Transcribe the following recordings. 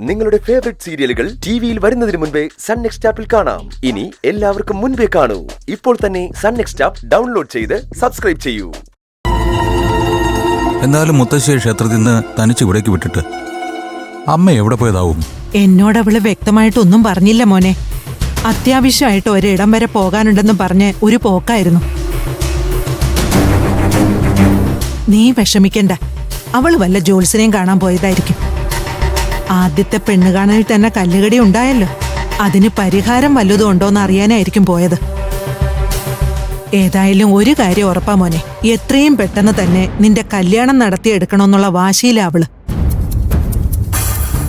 നിങ്ങളുടെ ഫേവറേറ്റ് സീരിയലുകൾ ടിവിയിൽ വരുന്നതിന് മുൻപേ സൺ നെക്സ്റ്റ് ആപ്പിൽ കാണാം. ഇനി എല്ലാവർക്കും മുൻപേ കാണൂ. ഇപ്പോൾ തന്നെ സൺ നെക്സ്റ്റ് ആപ്പ് ഡൗൺലോഡ് ചെയ്ത് സബ്സ്ക്രൈബ് ചെയ്യൂ. എന്നാലും മുത്തശ്ശിയെ ക്ഷേത്രത്തിൽ നിന്ന് തനിച്ച് ഇവിടേക്ക് വിട്ടിട്ട് അമ്മ എവിടെ പോയതാവും? എന്നോട് അവള് വ്യക്തമായിട്ടൊന്നും പറഞ്ഞില്ല മോനെ. അത്യാവശ്യമായിട്ട് ഒരിടം വരെ പോകാനുണ്ടെന്ന് പറഞ്ഞ് ഒരു പോക്കായിരുന്നു. നീ വിഷമിക്കണ്ട, അവള് വല്ല ജോത്സ്യനെയും കാണാൻ പോയതായിരിക്കും. ആദ്യത്തെ പെണ്ണുകാണലിൽ തന്നെ കല്ലുകടി ഉണ്ടായല്ലോ, അതിന് പരിഹാരം വല്ലതും ഉണ്ടോന്ന് അറിയാനായിരിക്കും പോയത്. ഏതായാലും ഒരു കാര്യം ഉറപ്പാ മോനെ, എത്രയും പെട്ടെന്ന് തന്നെ നിന്റെ കല്യാണം നടത്തിയെടുക്കണമെന്നുള്ള വാശിയിലാ അവള്.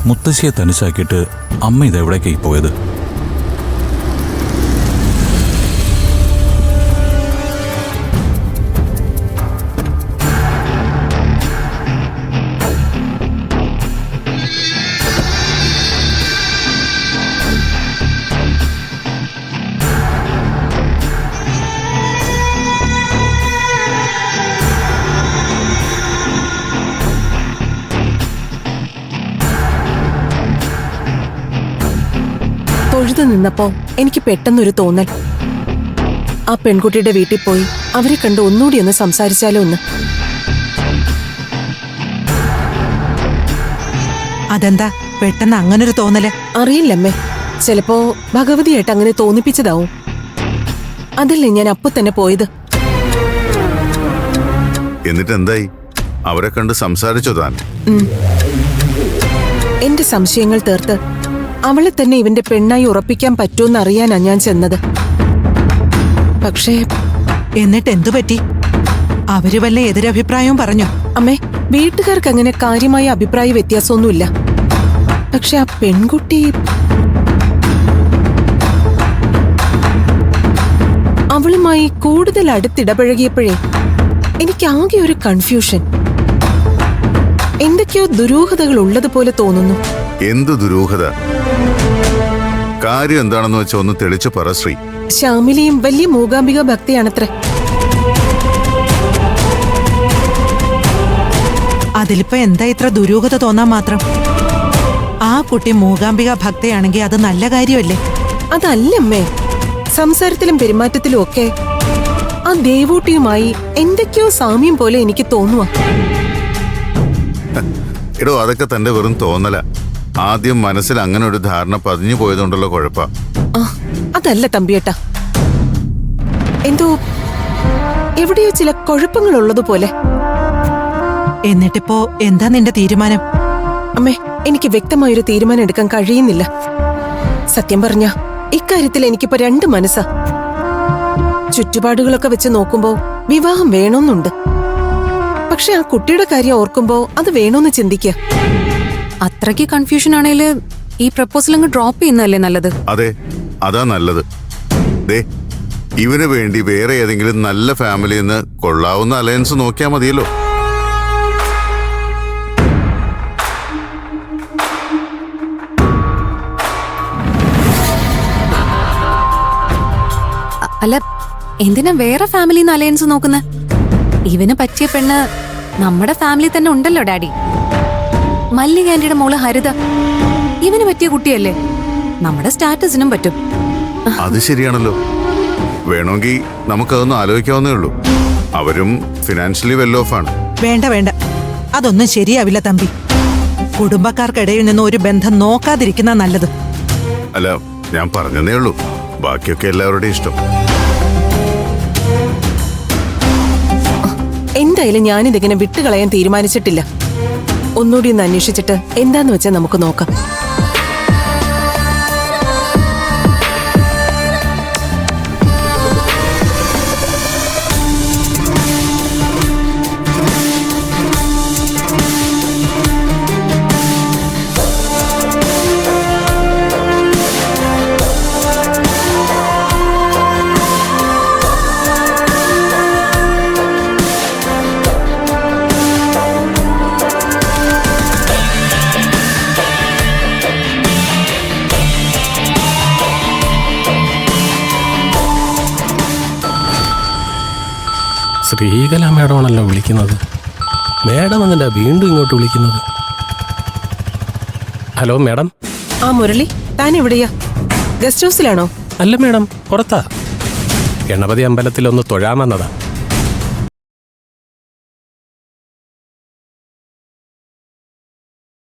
മുത്തശ്ശിയെ തനിച്ചാക്കിയിട്ട് അമ്മ ഇതെവിടേക്കായി പോയത്? തൊഴുതു നിന്നപ്പോ എനിക്ക് പെട്ടെന്നൊരു തോന്നൽ, ആ പെൺകുട്ടിയുടെ വീട്ടിൽ പോയി അവരെ കണ്ട് ഒന്നുകൂടി ഒന്ന് സംസാരിച്ചാലോ ഒന്ന്. അതെന്താ പെട്ടെന്ന് അങ്ങനൊരു തോന്നല്? അറിയില്ലമ്മേ, ചിലപ്പോ ഭഗവതിയായിട്ട് അങ്ങനെ തോന്നിപ്പിച്ചതാവും. അതല്ലേ ഞാൻ അപ്പൊ തന്നെ പോയത്. എന്നിട്ട് എന്തായി? അവരെ കണ്ട് സംസാരിച്ചോ താൻ? എന്റെ സംശയങ്ങൾ തീർത്ത് അവളെ തന്നെ ഇവന്റെ പെണ്ണായി ഉറപ്പിക്കാൻ പറ്റുമെന്ന് അറിയാനാ ഞാൻ ചെന്നത്. പക്ഷേ എന്നിട്ട് എന്തു പറ്റി? അവര് വല്ല എതിരഭിപ്രായവും പറഞ്ഞോ? അമ്മേ, വീട്ടുകാർക്ക് അങ്ങനെ കാര്യമായ അഭിപ്രായ വ്യത്യാസമൊന്നുമില്ല. പക്ഷെ ആ പെൺകുട്ടി അവളുമായി കൂടുതൽ അടുത്തിടപഴകിയപ്പോഴേ എനിക്ക് ആകെ ഒരു കൺഫ്യൂഷൻ. എന്തൊക്കെയോ ദുരൂഹതകൾ ഉള്ളതുപോലെ തോന്നുന്നു. എന്തു ദുരൂഹത? കാര്യം എന്താണെന്ന് വെച്ചാൽ ഒന്ന് തെളിച്ചു പറ ശ്രീ. ശ്യാമിലിയും വലിയ മൂകാംബിക ഭക്തിയാണത്രേ. അതിലിപ്പോ എന്താ ഇത്ര ദുരൂഹത തോന്നാൻ മാത്രം? ആ കുട്ടി മൂകാംബിക ഭക്തയാണെങ്കിൽ അത് നല്ല കാര്യമല്ലേ? അതല്ലമ്മേ, സംസാരത്തിലും പെരുമാറ്റത്തിലും ഒക്കെ ആ ദേവൂട്ടിയുമായി എന്തൊക്കെയോ സാമ്യം പോലെ എനിക്ക് തോന്നുക. എടോ, അതൊക്കെ തന്റെ വെറും തോന്നല. ആദ്യം മനസ്സിൽ അങ്ങനെ ഒരു ധാരണ പതിഞ്ഞു പോയതുകൊണ്ടുള്ള കുഴപ്പ. അതല്ല തമ്പിയേട്ടാ, എന്തോ എവിടെയോ ചില കുഴപ്പങ്ങൾ ഉള്ളതുപോലെ. എന്നിട്ടിപ്പോ എന്താ നിന്റെ തീരുമാനം? അമ്മേ, എനിക്ക് വ്യക്തമായൊരു തീരുമാനം എടുക്കാൻ കഴിയുന്നില്ല. സത്യം പറഞ്ഞ ഇക്കാര്യത്തിൽ എനിക്കിപ്പോ രണ്ട് മനസ്സാ. ചുറ്റുപാടുകളൊക്കെ വെച്ച് നോക്കുമ്പോ വിവാഹം വേണമെന്നുണ്ട്. പക്ഷെ ആ കുട്ടിയുടെ കാര്യം ഓർക്കുമ്പോ അത് വേണോന്ന് ചിന്തിക്കുക. അത്രയ്ക്ക് കൺഫ്യൂഷൻ ആണേല് ഈ പ്രപ്പോസൽ അങ്ങ് ഡ്രോപ്പ് ചെയ്യുന്നതല്ലേ നല്ലത്? അതെ, അതാ നല്ലത്. ദേ, ഇവന് വേണ്ടി വേറെ ഏതെങ്കിലും നല്ല ഫാമിലിയിൽ നിന്ന് കൊള്ളാവുന്ന അലയൻസ് നോക്കിയാൽ മതിയല്ലോ. അല്ല, എന്തിനാ വേറെ ഫാമിലിന്ന് അലയൻസ് നോക്കുന്നത്? ഇവന് പറ്റിയ പെണ്ണ് നമ്മുടെ ഫാമിലി തന്നെ ഉണ്ടല്ലോ ഡാഡി. മല്ലിക ആന്റിയുടെ മോള് ഹരിത ഇവന് പറ്റിയ കുട്ടിയല്ലേ, നമ്മുടെ സ്റ്റാറ്റസിനും പറ്റും. അത് ശരിയാണല്ലോ. വേണമെങ്കിൽ നമുക്കതൊന്ന് ആലോചിക്കാവുന്നേ ഉള്ളൂ. അവരും ഫിനാൻഷ്യലി വെൽ ഓഫ് ആണ്. വേണ്ട വേണ്ട, അതൊന്നും ശരിയാവില്ല തമ്പി. കുടുംബക്കാർക്കിടയിൽ നിന്ന് ഒരു ബന്ധം നോക്കാതിരിക്കുന്ന നല്ലത്. അല്ല, ഞാൻ പറഞ്ഞതേ ഉള്ളൂ. ബാക്കിയൊക്കെ എല്ലാവരുടെയും ഇഷ്ടം. എന്തായാലും ഞാനിതിങ്ങനെ വിട്ടുകളയാൻ തീരുമാനിച്ചിട്ടില്ല. ഒന്നുകൂടി ഒന്ന് അന്വേഷിച്ചിട്ട് എന്താന്ന് വെച്ചാൽ നമുക്ക് നോക്കാം. ശ്രീകല മേഡമാണല്ലോ വിളിക്കുന്നത്. മേഡം എന്നിട്ടാ വീണ്ടും ഇങ്ങോട്ട് വിളിക്കുന്നത്? Hello madam. ആ മുരളി, താൻ എവിടെയാ? ഗസ്റ്റ് ഹൗസിലാണോ? അല്ല മാഡം, പുറത്താ. ഗണപതി അമ്പലത്തിൽ ഒന്ന് തൊഴാൻ വന്നതാ.